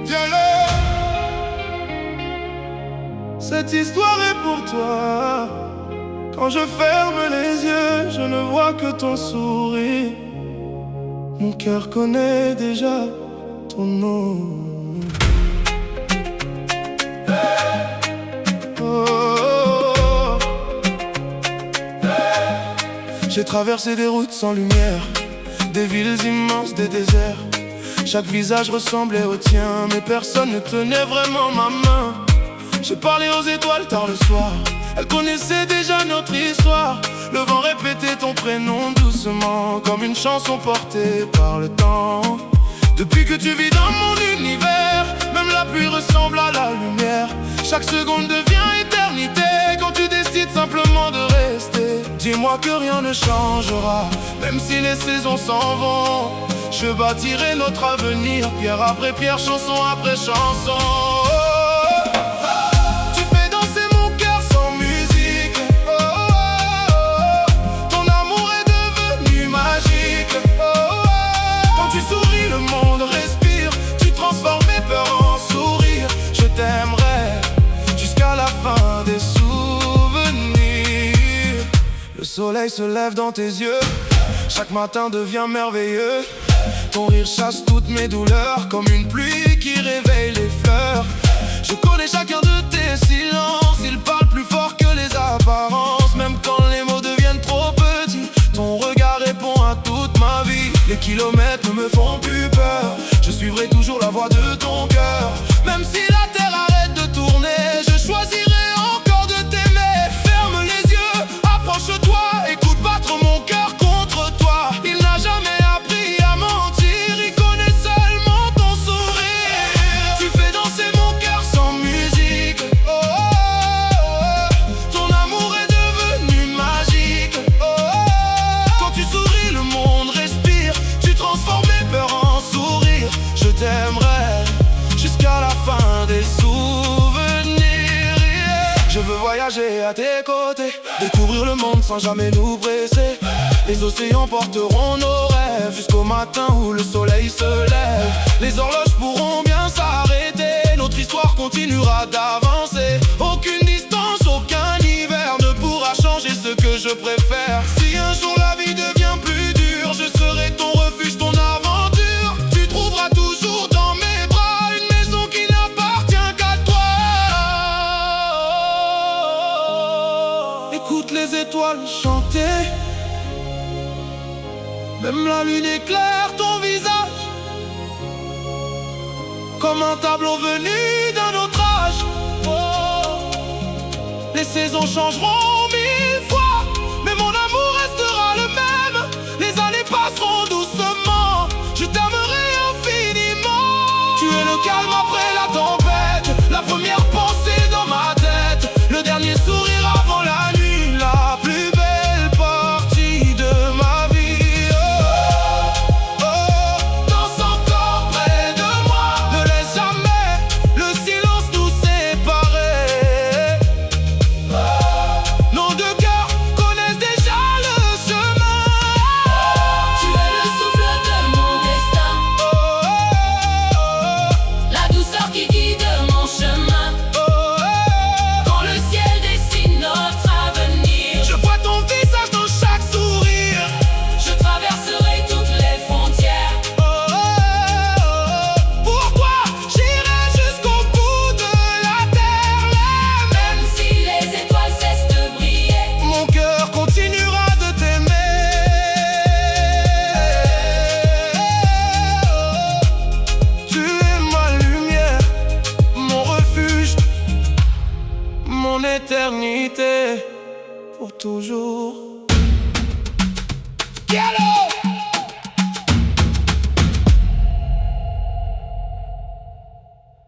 Viens là. Cette histoire est pour toi. Quand je ferme les yeux, je ne vois que ton sourire. Mon cœur connaît déjà ton nom. Oh. J'ai traversé des routes sans lumière, des villes immenses, des déserts. Chaque visage ressemblait au tien, mais personne ne tenait vraiment ma main. J'ai parlé aux étoiles tard le soir, elles connaissaient déjà notre histoire. Le vent répétait ton prénom doucement, comme une chanson portée par le temps. Depuis que tu vis dans mon univers, même la pluie ressemble à la lumière. Chaque seconde devient éternité quand tu décides simplement de rester. Dis-moi que rien ne changera, même si les saisons s'en vont. Je bâtirai notre avenir, pierre après pierre, chanson après chanson. Tu fais danser mon cœur sans musique. Ton amour est devenu magique. Quand tu souris, le monde respire. Tu transformes mes peurs en sourires. Je t'aimerai jusqu'à la fin des souvenirs. Le soleil se lève dans tes yeux, chaque matin devient merveilleux. Ton rire chasse toutes mes douleurs, comme une pluie qui réveille les fleurs. Je connais chacun de tes silences, ils parlent plus fort que les apparences. Même quand les mots deviennent trop petits, ton regard répond à toute ma vie. Les kilomètres ne me font plus peur, je suivrai toujours la voie de ton cœur. Même si la terre arrête de tourner, je choisirai encore de t'aimer. Ferme les yeux, approche-toi, écoute battre mon cœur contre toi. Il n'a jamais appris à mentir, il connaît seulement ton sourire. Tu fais danser mon cœur sans musique. Ton amour est devenu magique. Quand tu souris, le monde respire. Tu transformes mes peurs en sourires. Je t'aimerai jusqu'à la fin des souvenirs. Je veux voyager à tes côtés, découvrir le monde sans jamais nous presser. Les océans porteront nos rêves jusqu'au matin où le soleil se lève. Les horloges pourront bien s'arrêter, notre histoire continuera d'avancer. Aucune distance, aucun hiver ne pourra changer ce que je préfère. Si un jour la vie devient plus dure, je serai ton refuge, ton aventure. Tu trouveras toujours dans mes bras une maison qui n'appartient qu'à toi. Écoute les étoiles chanter, même la lune éclaire ton visage, comme un tableau venu d'un autre âge. Les saisons changeront 1000 fois, mais mon amour restera le même. Les années passeront doucement, je t'aimerai infiniment. Tu es le calme après la tempête, la première pensée dans ma tête, le dernier sourire avant la nuit, la plus belle partie de ma vie. Danse encore près de moi, ne laisse jamais le silence nous séparer. Nos deux cœurs connaissent déjà le chemin. Tu es le souffle de mon destin, la douceur qui guide mon chemin. Quand le ciel dessine notre avenir, Je vois ton visage dans chaque sourire. je traverserai toutes les frontières. Pour toi, j'irai jusqu'au bout de la terre. Même si les étoiles cessent de briller, Mon cœur continuera de t'aimer. Tu es ma lumière, mon refuge, mon éternité, pour toujours. Yellow!